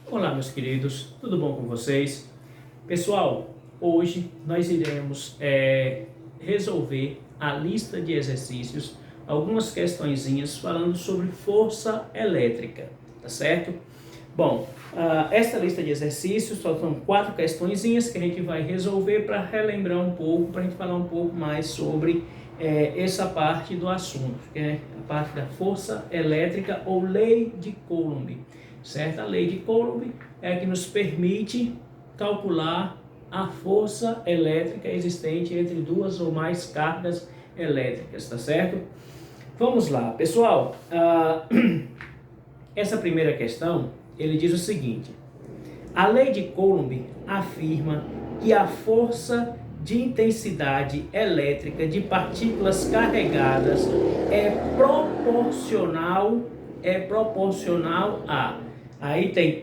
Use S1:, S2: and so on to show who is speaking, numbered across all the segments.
S1: Olá, meus queridos, tudo bom com vocês? Pessoal, hoje nós iremos resolver a lista de exercícios, algumas questõezinhas falando sobre força elétrica, tá certo? Bom, essa lista de exercícios só são 4 questõezinhas que a gente vai resolver para relembrar um pouco, para a gente falar um pouco mais sobre essa parte do assunto, que é a parte da força elétrica ou lei de Coulomb. Certo? A lei de Coulomb é a que nos permite calcular a força elétrica existente entre duas ou mais cargas elétricas, tá certo? Vamos lá, pessoal. Essa primeira questão, ele diz o seguinte: a lei de Coulomb afirma que a força de intensidade elétrica de partículas carregadas é proporcional a... Aí tem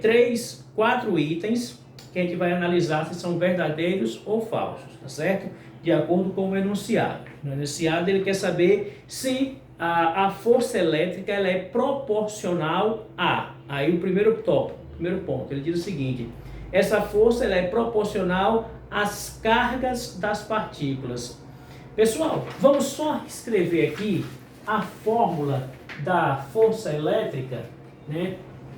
S1: 4 itens que a gente vai analisar se são verdadeiros ou falsos, tá certo? De acordo com o enunciado. No enunciado ele quer saber se a força elétrica ela é proporcional a... Aí o primeiro ponto, ele diz o seguinte: essa força ela é proporcional às cargas das partículas. Pessoal, vamos só escrever aqui a fórmula da força elétrica, né?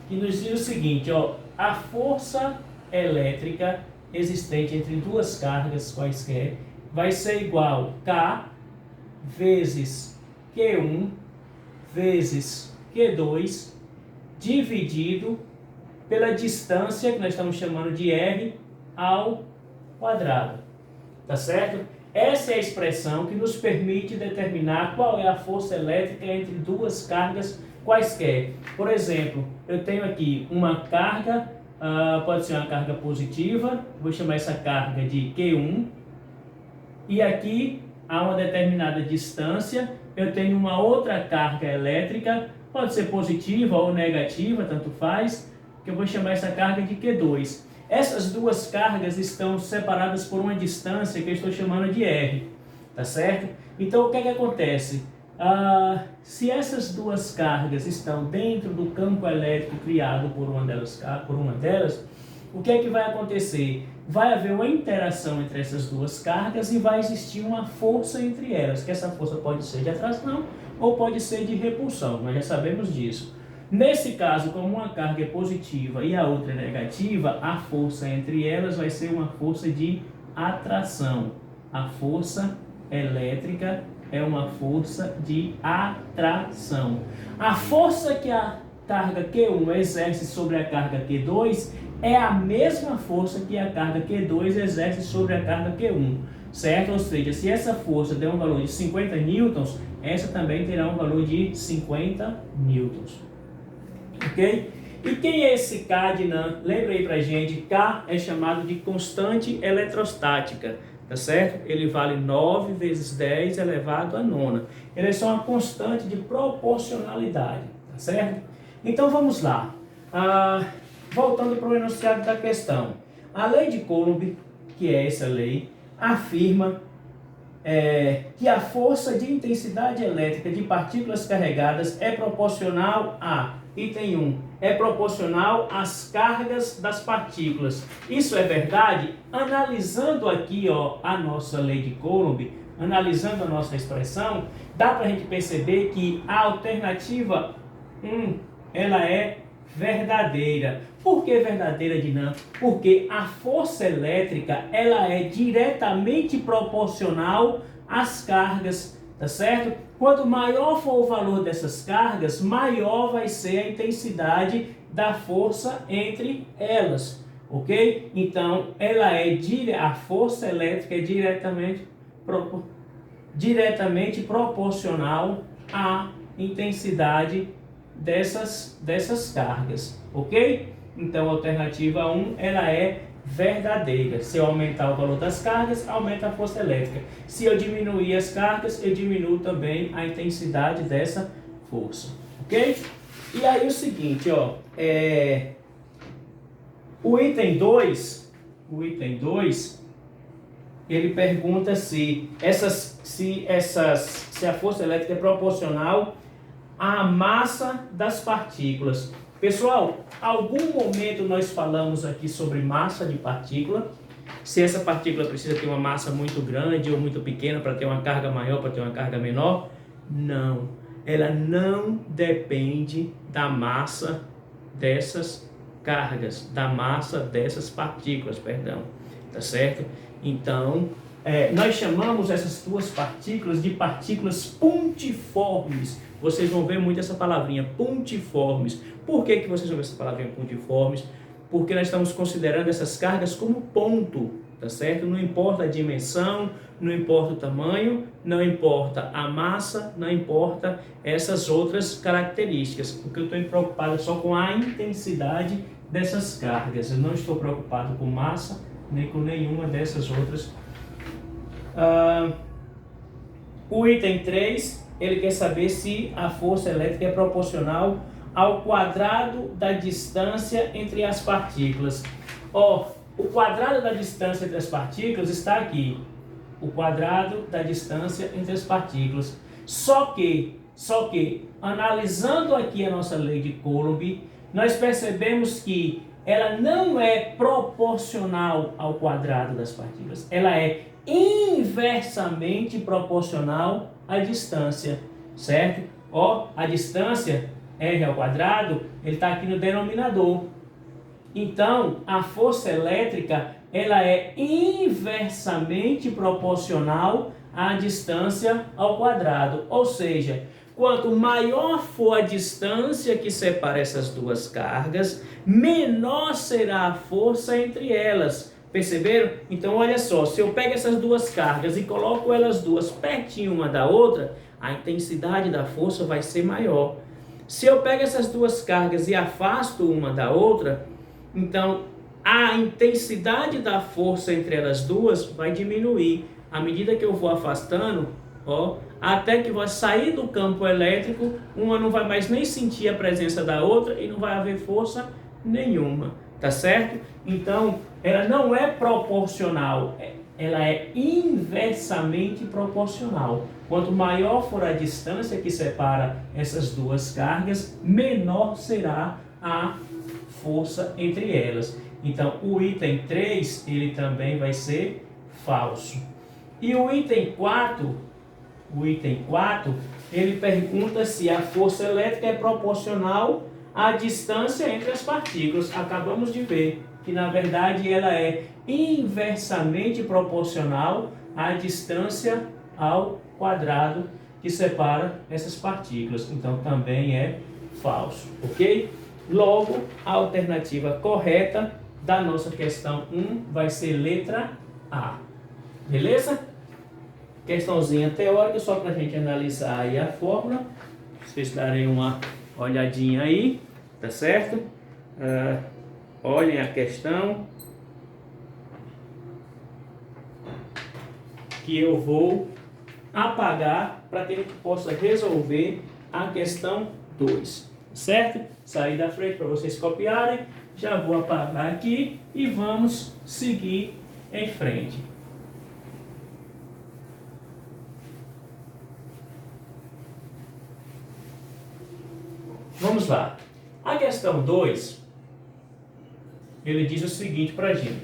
S1: Que nos diz o seguinte, ó: a força elétrica existente entre duas cargas quaisquer vai ser igual K vezes Q1 vezes Q2 dividido pela distância, que nós estamos chamando de R ao quadrado. Tá certo? Essa é a expressão que nos permite determinar qual é a força elétrica entre duas cargas quaisquer. Por exemplo, eu tenho aqui uma carga, pode ser uma carga positiva, vou chamar essa carga de Q1, e aqui a uma determinada distância eu tenho uma outra carga elétrica, pode ser positiva ou negativa, tanto faz, que eu vou chamar essa carga de Q2. Essas duas cargas estão separadas por uma distância que eu estou chamando de R, tá certo? Então o que é que acontece? Se essas duas cargas estão dentro do campo elétrico criado por uma delas, o que é que vai acontecer? Vai haver uma interação entre essas duas cargas e vai existir uma força entre elas, que essa força pode ser de atração ou pode ser de repulsão, nós já sabemos disso. Nesse caso, como uma carga é positiva e a outra é negativa, a força entre elas vai ser uma força de atração. A força elétrica é uma força de atração. A força que a carga Q1 exerce sobre a carga Q2 é a mesma força que a carga Q2 exerce sobre a carga Q1, certo? Ou seja, se essa força der um valor de 50 newtons, essa também terá um valor de 50 newtons. Ok? E quem é esse K de Newton? Lembra aí pra gente, K é chamado de constante eletrostática, tá certo? Ele vale 9 vezes 10 elevado a nona. Ele é só uma constante de proporcionalidade, tá certo? Então vamos lá. Voltando para o enunciado da questão. A lei de Coulomb, que é essa lei, afirma que a força de intensidade elétrica de partículas carregadas é proporcional a... Item 1. É proporcional às cargas das partículas. Isso é verdade? Analisando aqui, ó, a nossa lei de Coulomb, analisando a nossa expressão, dá para a gente perceber que a alternativa 1, ela é verdadeira. Por que verdadeira, Dinan? Porque a força elétrica, ela é diretamente proporcional às cargas, tá certo? Quanto maior for o valor dessas cargas, maior vai ser a intensidade da força entre elas, ok? Então, a força elétrica é diretamente proporcional à intensidade dessas cargas, ok? Então, a alternativa 1, ela é verdadeira. Se eu aumentar o valor das cargas, aumenta a força elétrica. Se eu diminuir as cargas, eu diminuo também a intensidade dessa força, ok? E aí o seguinte, ó, o item 2, ele pergunta se a força elétrica é proporcional à massa das partículas. Pessoal, algum momento nós falamos aqui sobre massa de partícula. Se essa partícula precisa ter uma massa muito grande ou muito pequena para ter uma carga maior, para ter uma carga menor? Não. Ela não depende da massa dessas cargas, da massa dessas partículas, perdão. Tá certo? Então, nós chamamos essas duas partículas de partículas pontiformes. Vocês vão ver muito essa palavrinha, pontiformes. Por que vocês vão ver essa palavrinha pontiformes? Porque nós estamos considerando essas cargas como ponto, tá certo? Não importa a dimensão, não importa o tamanho, não importa a massa, não importa essas outras características. Porque eu estou preocupado só com a intensidade dessas cargas. Eu não estou preocupado com massa, nem com nenhuma dessas outras. O item 3, ele quer saber se a força elétrica é proporcional ao quadrado da distância entre as partículas. O quadrado da distância entre as partículas está aqui. O quadrado da distância entre as partículas. Só que, analisando aqui a nossa lei de Coulomb, nós percebemos que ela não é proporcional ao quadrado das partículas. Ela é inversamente proporcional à distância, certo? A distância r ao quadrado, ele está aqui no denominador. Então, a força elétrica, ela é inversamente proporcional à distância ao quadrado. Ou seja, quanto maior for a distância que separa essas duas cargas, menor será a força entre elas. Perceberam? Então, olha só, se eu pego essas duas cargas e coloco elas duas pertinho uma da outra, a intensidade da força vai ser maior. Se eu pego essas duas cargas e afasto uma da outra, então a intensidade da força entre elas duas vai diminuir. À medida que eu vou afastando, até que vai sair do campo elétrico, uma não vai mais nem sentir a presença da outra e não vai haver força nenhuma, tá certo? Então, ela não é proporcional, ela é inversamente proporcional. Quanto maior for a distância que separa essas duas cargas, menor será a força entre elas. Então, o item 3, ele também vai ser falso. E o item 4, ele pergunta se a força elétrica é proporcional à distância entre as partículas. Acabamos de ver que, na verdade, ela é inversamente proporcional à distância ao quadrado que separa essas partículas. Então, também é falso, ok? Logo, a alternativa correta da nossa questão 1 vai ser letra A. Beleza? Questãozinha teórica, só para a gente analisar aí a fórmula. Vocês darem uma olhadinha aí, tá certo? Olhem a questão, que eu vou apagar para que a gente possa resolver a questão 2, certo? Sair da frente para vocês copiarem, já vou apagar aqui e vamos seguir em frente. Vamos lá. A questão 2, ele diz o seguinte para a gente.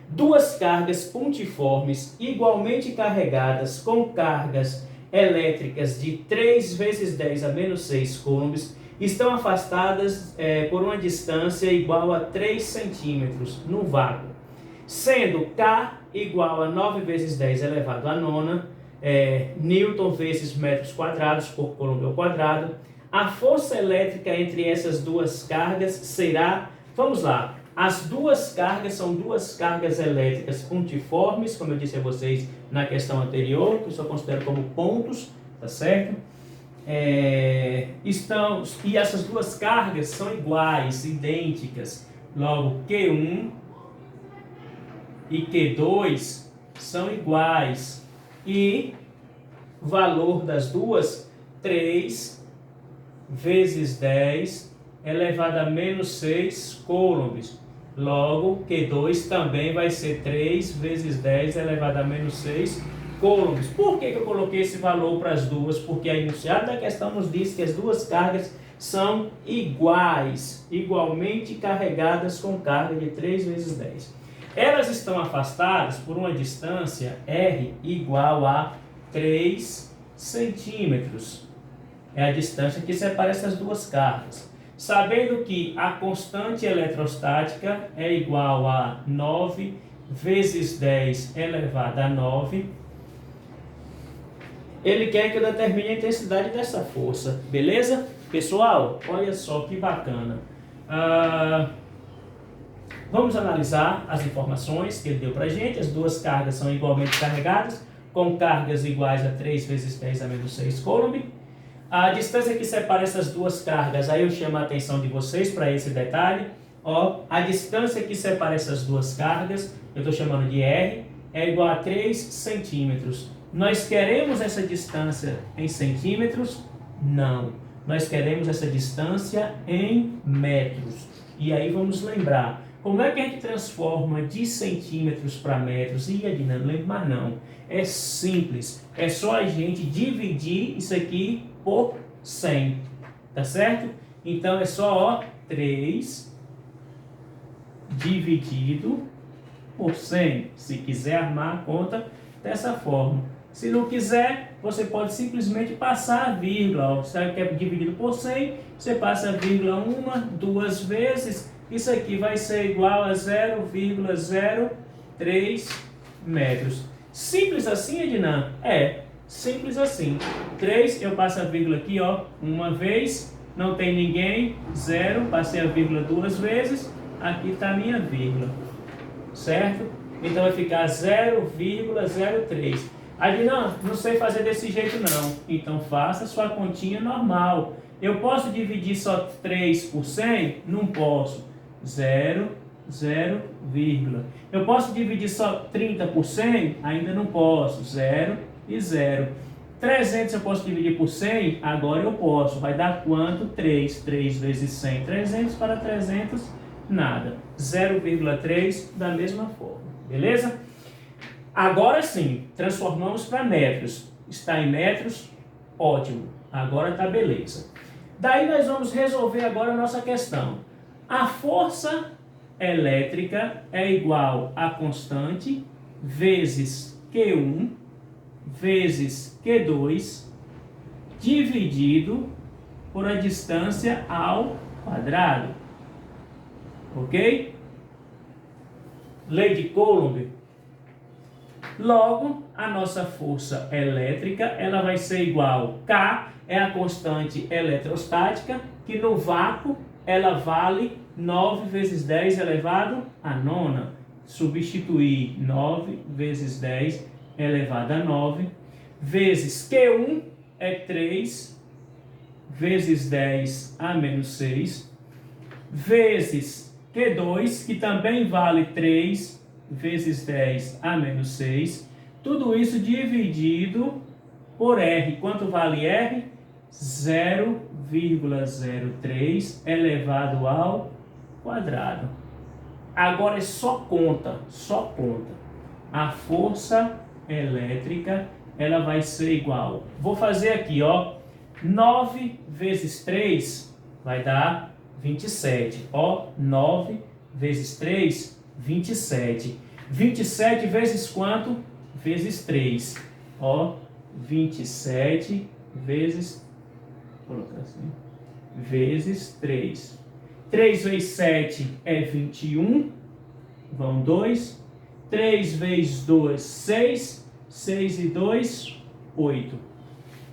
S1: Duas cargas pontiformes igualmente carregadas com cargas elétricas de 3 vezes 10 a menos 6 coulombs estão afastadas por uma distância igual a 3 centímetros no vácuo, sendo K igual a 9 vezes 10 elevado a nona, Newton vezes metros quadrados por coulomb ao quadrado. A força elétrica entre essas duas cargas será, vamos lá, as duas cargas são duas cargas elétricas pontiformes, como eu disse a vocês na questão anterior, que eu só considero como pontos, tá certo? E essas duas cargas são iguais, idênticas. Logo, Q1 e Q2 são iguais. E o valor das duas, 3 vezes 10 elevado a menos 6 coulombs. Logo, Q2 também vai ser 3 vezes 10 elevado a menos 6 coulombs. Por que eu coloquei esse valor para as duas? Porque a enunciado da questão nos diz que as duas cargas são iguais, igualmente carregadas com carga de 3 vezes 10. Elas estão afastadas por uma distância R igual a 3 centímetros. É a distância que separa essas duas cargas. Sabendo que a constante eletrostática é igual a 9 vezes 10 elevado a 9, ele quer que eu determine a intensidade dessa força, beleza? Pessoal, olha só que bacana. Vamos analisar as informações que ele deu para a gente. As duas cargas são igualmente carregadas, com cargas iguais a 3 vezes 10 a menos 6 coulomb. A distância que separa essas duas cargas, aí eu chamo a atenção de vocês para esse detalhe. Ó, a distância que separa essas duas cargas, eu estou chamando de R, é igual a 3 centímetros. Nós queremos essa distância em centímetros? Não. Nós queremos essa distância em metros. E aí vamos lembrar, como é que a gente transforma de centímetros para metros? Edna, não lembro mais não. É simples. É só a gente dividir isso aqui por 100. Tá certo? Então é só, ó, 3 dividido por 100. Se quiser armar a conta dessa forma. Se não quiser, você pode simplesmente passar a vírgula. Ó. Sabe que é dividido por 100? Você passa a vírgula uma, duas vezes. Isso aqui vai ser igual a 0,03 metros. Simples assim, Ednan? É, simples assim. 3, eu passo a vírgula aqui, ó, uma vez, não tem ninguém, 0, passei a vírgula duas vezes, aqui está a minha vírgula, certo? Então vai ficar 0,03. Ednan, não sei fazer desse jeito não. Então faça sua continha normal. Eu posso dividir só 3 por 100? Não posso. 0, vírgula. Eu posso dividir só 30 por 100? Ainda não posso. 0 e 0. 300 eu posso dividir por 100? Agora eu posso. Vai dar quanto? 3. 3 vezes 100. 300 para 300, nada. 0,3 da mesma forma. Beleza? Agora sim, transformamos para metros. Está em metros? Ótimo. Agora está beleza. Daí nós vamos resolver agora a nossa questão. A força elétrica é igual a constante vezes Q1 vezes Q2 dividido por a distância ao quadrado. Ok? Lei de Coulomb. Logo, a nossa força elétrica ela vai ser igual. K é a constante eletrostática, que no vácuo ela vale 9 vezes 10 elevado a nona. Substituir 9 vezes 10 elevado a 9, vezes Q1 é 3 vezes 10 a menos 6, vezes Q2, que também vale 3 vezes 10 a menos 6, tudo isso dividido por R. Quanto vale R? 0,03 elevado ao quadrado. Agora é só conta, só conta. A força elétrica, ela vai ser igual. Vou fazer aqui, ó. 9 vezes 3 vai dar 27. Ó, 9 vezes 3, 27. 27 vezes quanto? Vezes 3. Ó, 27 vezes... Vou colocar assim. Vezes 3. 3 vezes 7 é 21. Vão 2. 3 vezes 2, 6. 6 e 2, 8.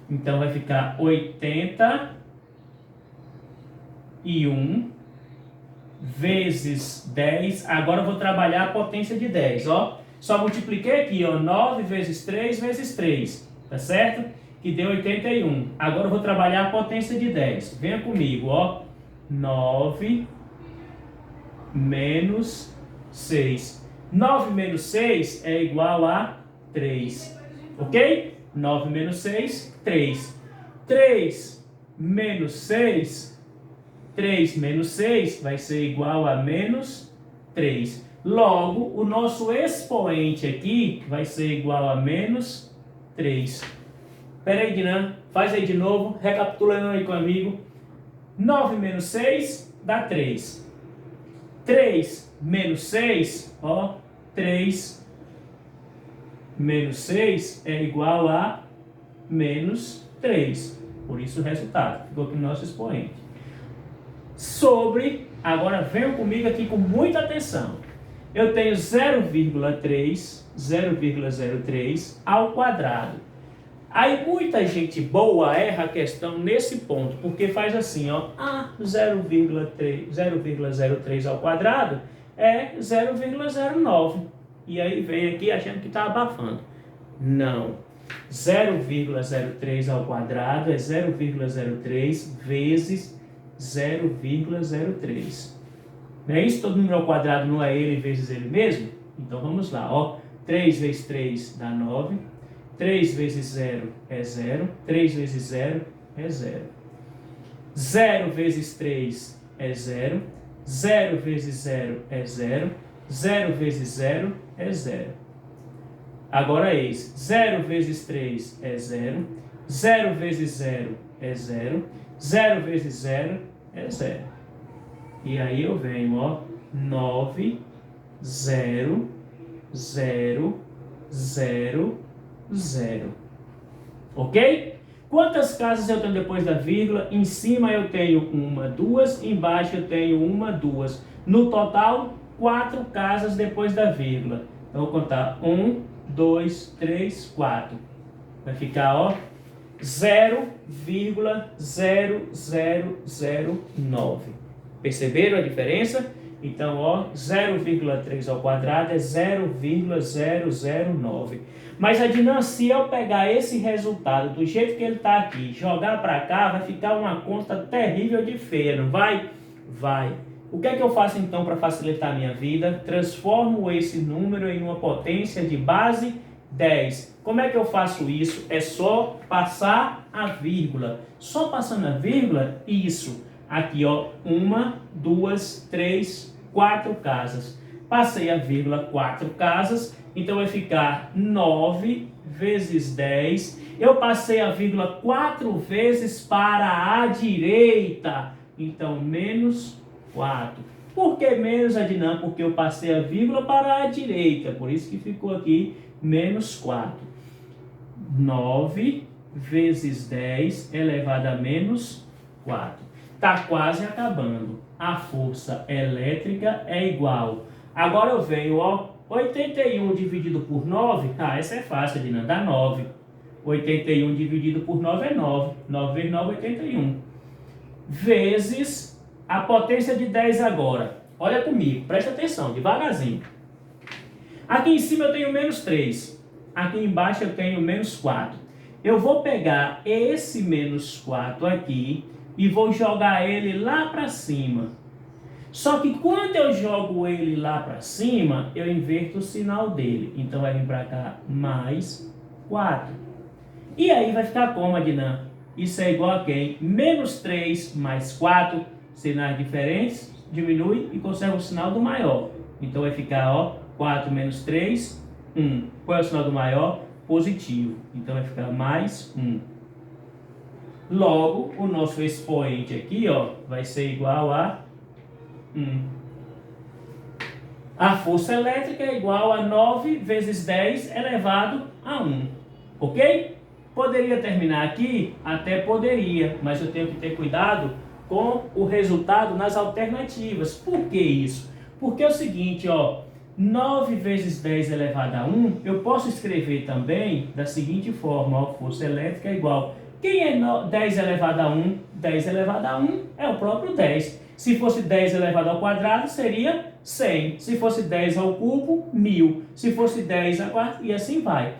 S1: Então vai ficar 81 vezes 10. Agora eu vou trabalhar a potência de 10, ó. Só multipliquei aqui, ó, 9 vezes 3 vezes 3, tá certo? Que deu 81. Agora eu vou trabalhar a potência de 10. Venha comigo, ó. 9 menos 6. 9 menos 6 é igual a 3. Ok? 9 menos 6, 3. 3 menos 6, 3 menos 6 vai ser igual a menos 3. Logo, o nosso expoente aqui vai ser igual a menos 3. Espera aí, Dinan. Faz aí de novo. Recapitulando aí comigo. 9 menos 6 dá 3. 3 menos 6, ó, 3 menos 6 é igual a menos 3. Por isso o resultado ficou aqui no nosso expoente. Sobre, agora venham comigo aqui com muita atenção. Eu tenho 0,03 ao quadrado. Aí muita gente boa erra a questão nesse ponto, porque faz assim, ó, 0,03 ao quadrado é 0,09. E aí vem aqui achando que está abafando. Não. 0,03 ao quadrado é 0,03 vezes 0,03. Não é isso? Todo número ao quadrado não é ele vezes ele mesmo? Então vamos lá, ó. 3 vezes 3 dá 9. 3 vezes 0 é 0. 3 vezes 0 é 0. 0 vezes 3 é 0. 0 vezes 0 é 0. 0 vezes 0 é 0. Agora eis, 0 vezes 3 é 0. 0 vezes 0 é 0. 0 vezes 0 é 0. E aí eu venho, ó, 9, 0, 0, 0, 0. Ok? Quantas casas eu tenho depois da vírgula? Em cima eu tenho 1, 2. Embaixo eu tenho 1, 2. No total, 4 casas depois da vírgula. Então eu vou contar 1, 2, 3, 4. Vai ficar, ó, 0,0009. Perceberam a diferença? Então, ó, 0,3 ao quadrado é 0,009. Mas, Adnan, se eu pegar esse resultado do jeito que ele está aqui, jogar para cá, vai ficar uma conta terrível de feia, não vai? Vai. O que é que eu faço então para facilitar a minha vida? Transformo esse número em uma potência de base 10. Como é que eu faço isso? É só passar a vírgula. Só passando a vírgula, isso. Aqui, ó, 1, 2, 3, 4 casas. Passei a vírgula 4 casas, então vai ficar 9 vezes 10. Eu passei a vírgula 4 vezes para a direita, então menos 4. Por que menos, Adnan? Porque eu passei a vírgula para a direita, por isso que ficou aqui menos 4. 9 vezes 10 elevado a menos 4. Está quase acabando. A força elétrica é igual. Agora eu venho, ó, 81 dividido por 9. Ah, essa é fácil, Adnan, dá 9. 81 dividido por 9 é 9. 9 vezes 9 é 81. Vezes a potência de 10 agora. Olha comigo, presta atenção, devagarzinho. Aqui em cima eu tenho menos 3. Aqui embaixo eu tenho menos 4. Eu vou pegar esse menos 4 aqui e vou jogar ele lá para cima. Só que quando eu jogo ele lá para cima, eu inverto o sinal dele. Então vai vir para cá mais 4. E aí vai ficar como, Adnan? Isso é igual a quem? Menos 3 mais 4, sinais diferentes, diminui e conserva o sinal do maior. Então vai ficar, ó, 4 menos 3, 1. Qual é o sinal do maior? Positivo. Então vai ficar mais 1. Logo, o nosso expoente aqui, ó, vai ser igual a 1. A força elétrica é igual a 9 vezes 10 elevado a 1. Ok? Poderia terminar aqui? Até poderia, mas eu tenho que ter cuidado com o resultado nas alternativas. Por que isso? Porque é o seguinte, ó, 9 vezes 10 elevado a 1, eu posso escrever também da seguinte forma, ó, força elétrica é igual. Quem é 10 elevado a 1? 10 elevado a 1 é o próprio 10. Se fosse 10 elevado ao quadrado, seria 100. Se fosse 10 ao cubo, 1000. Se fosse 10 ao quadrado, e assim vai.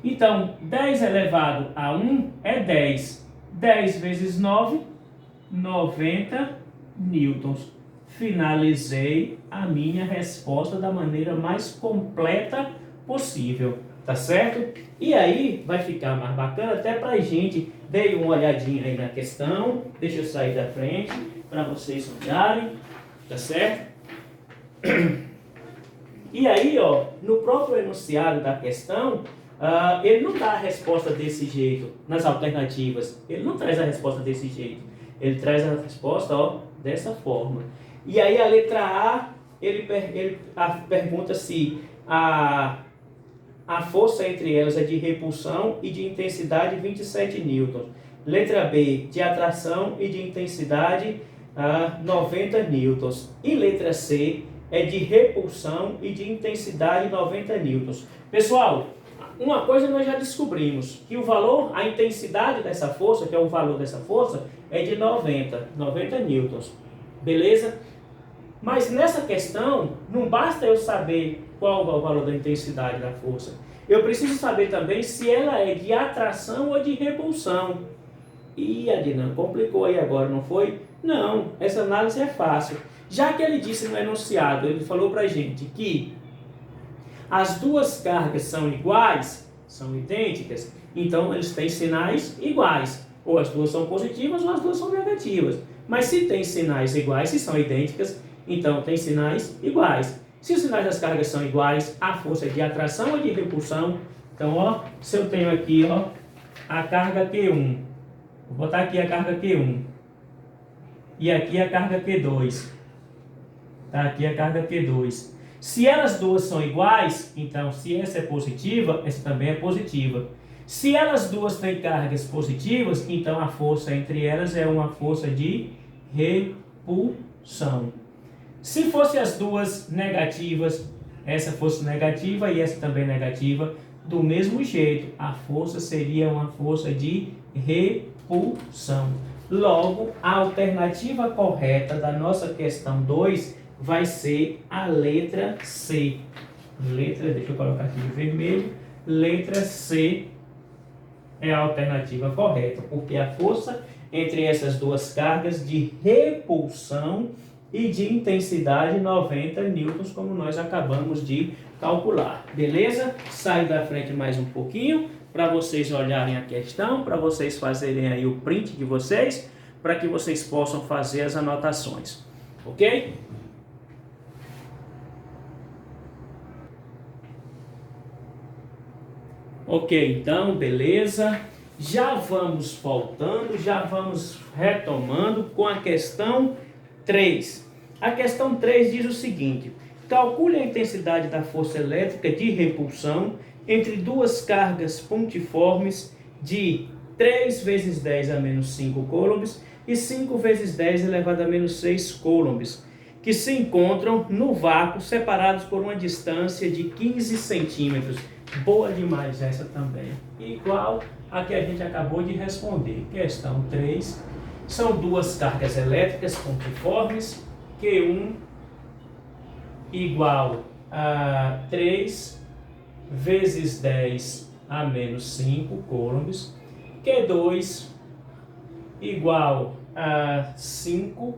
S1: Então, 10 elevado a 1 é 10. 10 vezes 9, 90 newtons. Finalizei a minha resposta da maneira mais completa possível. Tá certo? E aí vai ficar mais bacana até pra gente. Dei uma olhadinha aí na questão. Deixa eu sair da frente para vocês olharem. Tá certo? E aí, ó, no próprio enunciado da questão, ele não dá a resposta desse jeito nas alternativas. Ele não traz a resposta desse jeito. Ele traz a resposta, ó, dessa forma. E aí a letra A, pergunta se a força entre elas é de repulsão e de intensidade 27 newtons. Letra B, de atração e de intensidade 90 newtons. E letra C, é de repulsão e de intensidade 90 newtons. Pessoal, uma coisa nós já descobrimos, que o valor, a intensidade dessa força, que é o valor dessa força, é de 90 newtons. Beleza? Mas nessa questão, não basta eu saber qual é o valor da intensidade da força. Eu preciso saber também se ela é de atração ou de repulsão. Ih, Adnan, complicou aí agora, não foi? Não, essa análise é fácil. Já que ele disse no enunciado, ele falou pra gente que as duas cargas são iguais, são idênticas, então eles têm sinais iguais. Ou as duas são positivas ou as duas são negativas. Mas se tem sinais iguais, se são idênticas, então tem sinais iguais. Se os sinais das cargas são iguais, a força é de atração ou de repulsão. Então, ó, se eu tenho aqui, ó, a carga Q1, vou botar aqui a carga Q1 e aqui a carga Q2. Tá? Aqui a carga Q2. Se elas duas são iguais, então se essa é positiva, essa também é positiva. Se elas duas têm cargas positivas, então a força entre elas é uma força de repulsão. Se fossem as duas negativas, essa fosse negativa e essa também negativa, do mesmo jeito, a força seria uma força de repulsão. Logo, a alternativa correta da nossa questão 2 vai ser a letra C. Deixa eu colocar aqui de vermelho. Letra C é a alternativa correta, porque a força entre essas duas cargas de repulsão e de intensidade 90 newtons, como nós acabamos de calcular. Beleza? Saio da frente mais um pouquinho para vocês olharem a questão, para vocês fazerem aí o print de vocês, para que vocês possam fazer as anotações. Ok? Ok, então, beleza. Já vamos voltando, já vamos retomando com a questão 3. A questão 3 diz o seguinte: calcule a intensidade da força elétrica de repulsão entre duas cargas pontiformes de 3 vezes 10 a menos 5 coulombs e 5 vezes 10 elevado a menos 6 coulombs, que se encontram no vácuo separados por uma distância de 15 centímetros. Boa demais essa também. Igual a que a gente acabou de responder. Questão 3. São duas cargas elétricas pontiformes, Q1 igual a 3 vezes 10 a menos 5 coulombs, Q2 igual a 5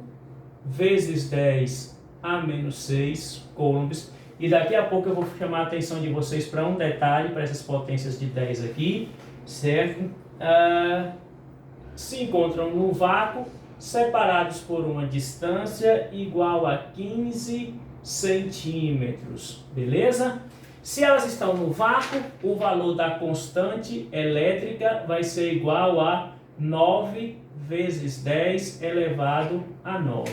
S1: vezes 10 a menos 6 coulombs. E daqui a pouco eu vou chamar a atenção de vocês para um detalhe, para essas potências de 10 aqui, certo? Se encontram no vácuo, separados por uma distância igual a 15 centímetros, beleza? Se elas estão no vácuo, o valor da constante elétrica vai ser igual a 9 vezes 10 elevado a 9,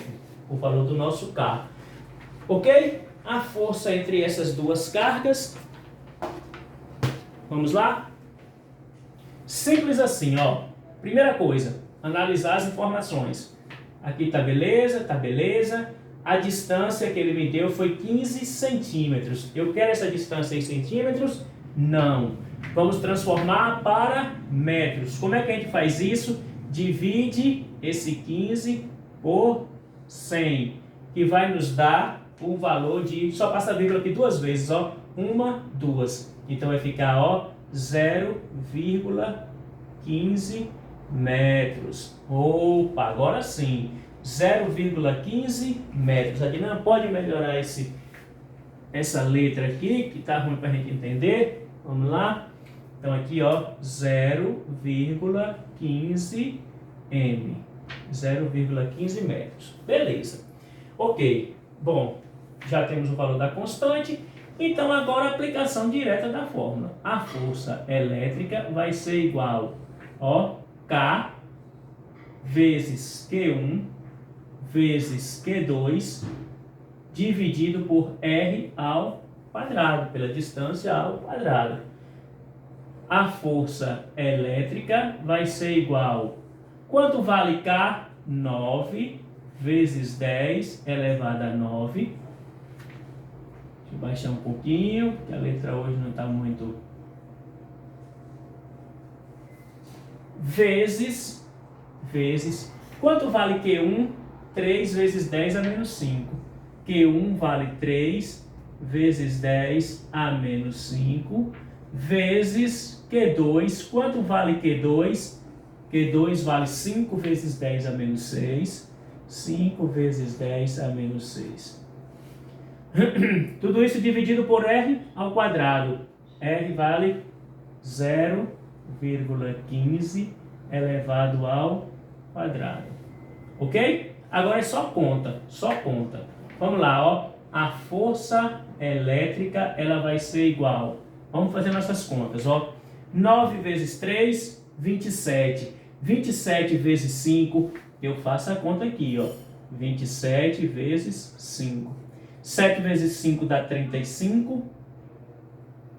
S1: o valor do nosso carro. Ok? A força entre essas duas cargas, vamos lá? Simples assim, ó. Primeira coisa, analisar as informações. Aqui tá beleza, tá beleza. A distância que ele me deu foi 15 centímetros. Eu quero essa distância em centímetros? Não. Vamos transformar para metros. Como é que a gente faz isso? Divide esse 15 por 100, que vai nos dar o valor de, só passa a vírgula aqui duas vezes, ó, 1, 2. Então vai ficar, ó, 0,15 metros. Opa, agora sim, 0,15 metros. Aqui não pode melhorar essa letra aqui, que tá ruim para a gente entender. Vamos lá. Então aqui, ó, 0,15 m. 0,15 metros. Beleza. Ok. Bom, já temos o valor da constante, então agora a aplicação direta da fórmula. A força elétrica vai ser igual, ó, K vezes Q1 vezes Q2 dividido por R ao quadrado, pela distância ao quadrado. A força elétrica vai ser igual. Quanto vale K? 9 vezes 10 elevado a 9. Deixa eu baixar um pouquinho, porque a letra hoje não está muito. Vezes. Quanto vale Q1? 3 vezes 10 a menos 5. Q1 vale 3 vezes 10 a menos 5. Vezes Q2. Quanto vale Q2? Q2 vale 5 vezes 10 a menos 6. 5 vezes 10 a menos 6. Tudo isso dividido por R ao quadrado. R vale 0,15 elevado ao quadrado. Ok? Agora é só conta. Vamos lá, ó. A força elétrica, ela vai ser igual. Vamos fazer nossas contas, ó. 9 vezes 3, 27. 27 vezes 5, eu faço a conta aqui, ó. 27 vezes 5. 7 vezes 5 dá 35.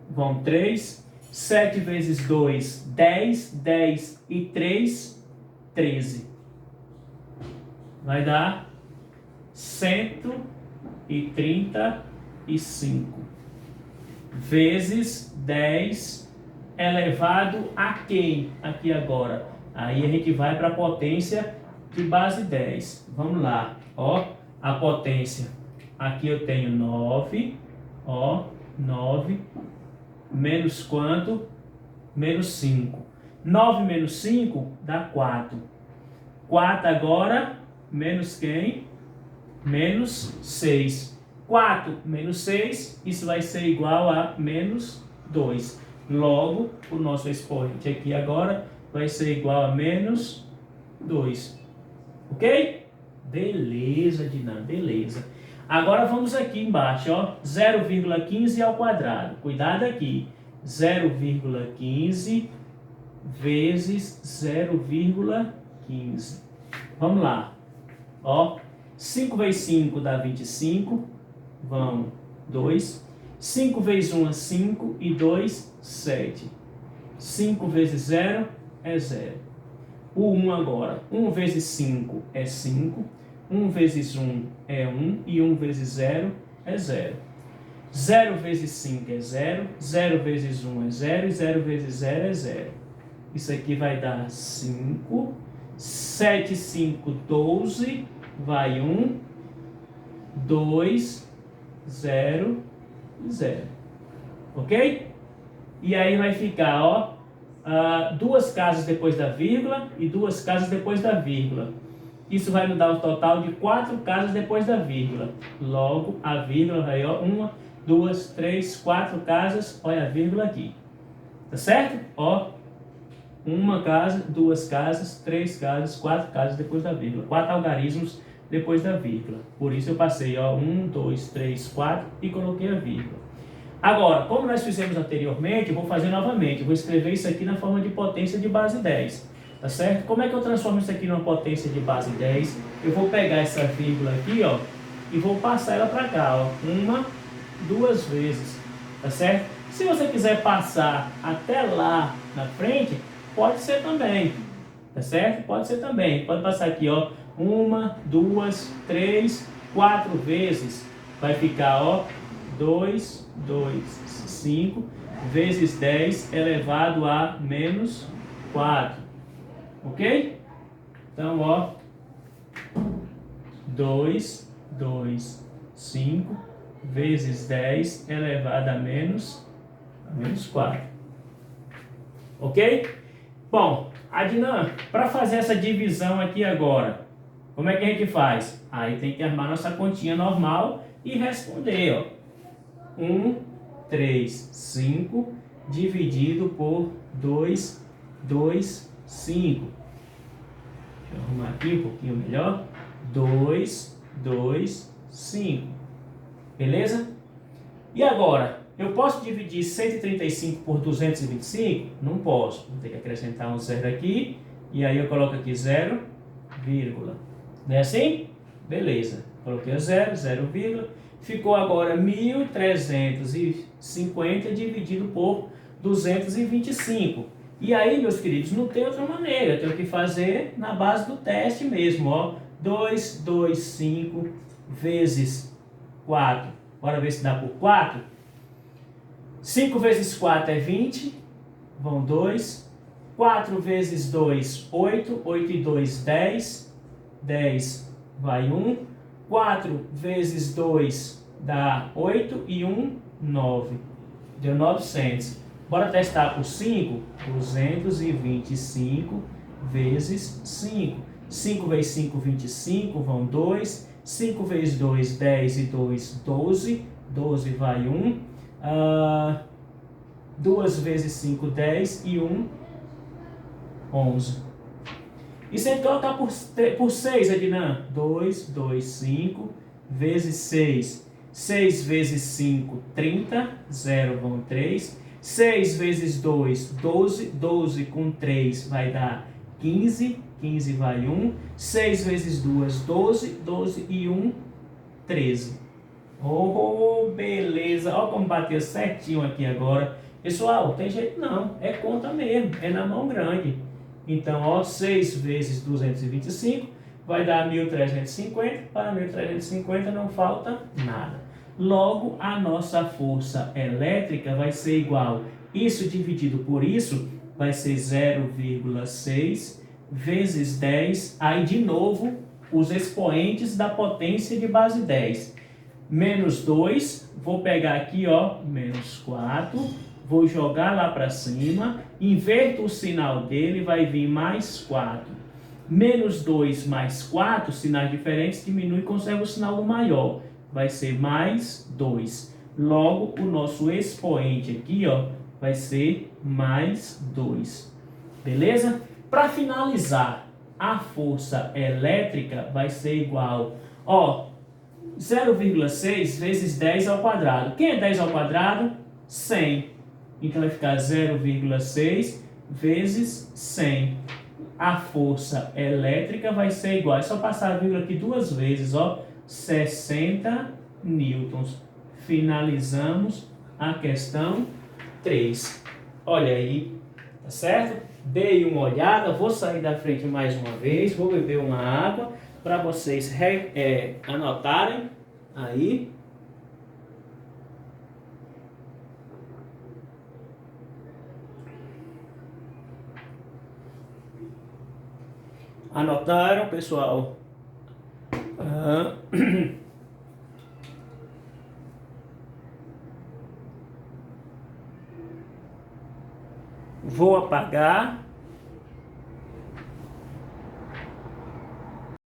S1: Vão 3. 7 vezes 2, 10. 10 e 3, 13. Vai dar 135 vezes 10 elevado a quem? Aqui agora. Aí a gente vai para a potência de base 10. Vamos lá. Ó, a potência. Aqui eu tenho 9. Ó, 9. Menos quanto? Menos 5. 9 menos 5 dá 4. 4 agora, menos quem? Menos 6. 4 menos 6, isso vai ser igual a menos 2. Logo, o nosso expoente aqui agora vai ser igual a menos 2. Ok? Beleza, Dinan, beleza. Agora vamos aqui embaixo, ó, 0,15 ao quadrado. Cuidado aqui. 0,15 vezes 0,15. Vamos lá. Ó, 5 vezes 5 dá 25. Vão 2. 5 vezes 1 é 5 e 2, 7. 5 vezes 0 é 0. O 1 agora. 1 vezes 5 é 5. 1 vezes 1 é 1 e 1 vezes 0 é 0. 0 vezes 5 é 0. 0 vezes 1 é 0 e 0 vezes 0 é 0. Isso aqui vai dar 5. 7, 5, 12. Vai 1, 2, 0, 0. Ok? E aí vai ficar, ó, duas casas depois da vírgula e duas casas depois da vírgula. Isso vai nos dar um total de 4 casas depois da vírgula. Logo, a vírgula vai, ó, 1, 2, 3, 4 casas. Olha a vírgula aqui. Tá certo? Ó, 1 casa, 2 casas, 3 casas, 4 casas depois da vírgula. 4 algarismos depois da vírgula. Por isso eu passei, ó, 1, 2, 3, 4 e coloquei a vírgula. Agora, como nós fizemos anteriormente, eu vou fazer novamente. Eu vou escrever isso aqui na forma de potência de base 10. Tá certo? Como é que eu transformo isso aqui numa potência de base 10? Eu vou pegar essa vírgula aqui, ó, e vou passar ela para cá, ó. 1, 2 vezes. Tá certo? Se você quiser passar até lá na frente, pode ser também. Tá certo? Pode ser também. Pode passar aqui, ó. 1, 2, 3, 4 vezes. Vai ficar, ó, 2, 2, 5 vezes 10 elevado a menos 4. Ok? Então, ó, 2, 2, 5 vezes 10 elevado a menos 4. Ok? Bom, Adnan, para fazer essa divisão aqui agora, como é que a gente faz? Aí tem que armar nossa continha normal e responder, ó. 1, 3, 5 dividido por 2, 2, 5. Deixa eu arrumar aqui um pouquinho melhor. 2, 2, 5. Beleza? E agora, eu posso dividir 135 por 225? Não posso. Vou ter que acrescentar um zero aqui. E aí eu coloco aqui 0. vírgula. Não é assim? Beleza. Coloquei o zero, zero vírgula. Ficou agora 1.350 dividido por 225. E aí, meus queridos, não tem outra maneira. Eu tenho que fazer na base do teste mesmo, ó. 225 vezes 4. Bora ver se dá por 4. 5 vezes 4 é 20. Vão 2. 4 vezes 2, 8. 8 e 2, 10. 10 vai 1. 4 vezes 2 dá 8 e 1, 9. Deu 900. Bora testar por 5? 225 vezes 5. 5 vezes 5, 25, vão 2. 5 vezes 2, 10 e 2, 12. 12 vai 1. 2 vezes 5, 10 e 1, 11. E se trocar por 6, Ednan? 2, 2, 5 vezes 6. 6 vezes 5, 30. 0 vão 3. 6 vezes 2, 12. 12 com 3 vai dar 15. 15 vai 1. 6 vezes 2, 12. 12 e 1, 13. Oh, beleza. Olha como bateu certinho aqui agora. Pessoal, tem jeito não. É conta mesmo. É na mão grande. Então, ó, 6 vezes 225 vai dar 1.350. Para 1.350 não falta nada. Logo, a nossa força elétrica vai ser igual. Isso dividido por isso vai ser 0,6 vezes 10. Aí, de novo, os expoentes da potência de base 10. Menos 2, vou pegar aqui, ó, menos 4, vou jogar lá para cima, inverto o sinal dele, vai vir mais 4. Menos 2 mais 4, sinais diferentes, diminui e conserva o sinal maior. Vai ser mais 2. Logo, o nosso expoente aqui, ó, vai ser mais 2. Beleza? Para finalizar, a força elétrica vai ser igual, ó, 0,6 vezes 10 ao quadrado. Quem é 10 ao quadrado? 100. Então vai ficar 0,6 vezes 100. A força elétrica vai ser igual. É só passar a vírgula aqui duas vezes, ó. 60 newtons. Finalizamos a questão 3. Olha aí, tá certo? Dei uma olhada, vou sair da frente mais uma vez, vou beber uma água para vocês anotarem aí. Anotaram, pessoal? Vou apagar.